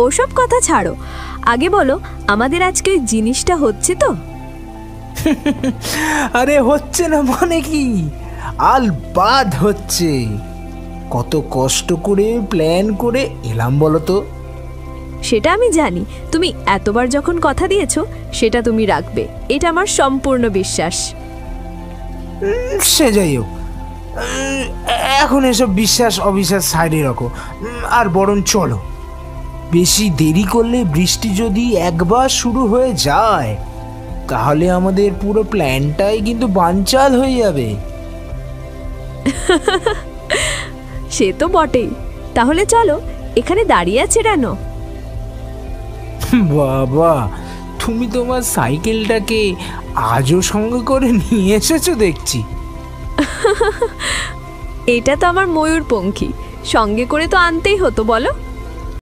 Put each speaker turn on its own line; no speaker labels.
ওসব কথা ছাড়ো, আগে বলো আমাদের আজকে ওই জিনিসটা হচ্ছে তো?
আরে হচ্ছে না মানে কি, আলবাদ হচ্ছে। কত কষ্ট করে প্ল্যান করে এলাম বলো তো।
সেটা আমি জানি, তুমি এতবার যখন কথা দিয়েছো সেটা তুমি রাখবে, এটা আমার সম্পূর্ণ বিশ্বাস।
সে যাই হোক, এখন এসব বিশ্বাস অবিশ্বাস সাইডে রাখো, আর বরং চলো। বেশি দেরি করলে বৃষ্টি যদি একবার শুরু হয়ে যায় তাহলে আমাদের পুরো প্ল্যানটাই কিন্তু বানচাল হয়ে যাবে।
সে তো বটেই, তাহলে চলো, এখানে দাঁড়িয়ে আছে কেন?
বাবা, তুমি তোমার সাইকেলটাকে আজও সঙ্গে করে নিয়ে এসেছো দেখছি।
এটা তো আমার ময়ূরপঙ্খী, সঙ্গে করে তো আনতেই হতো বলো।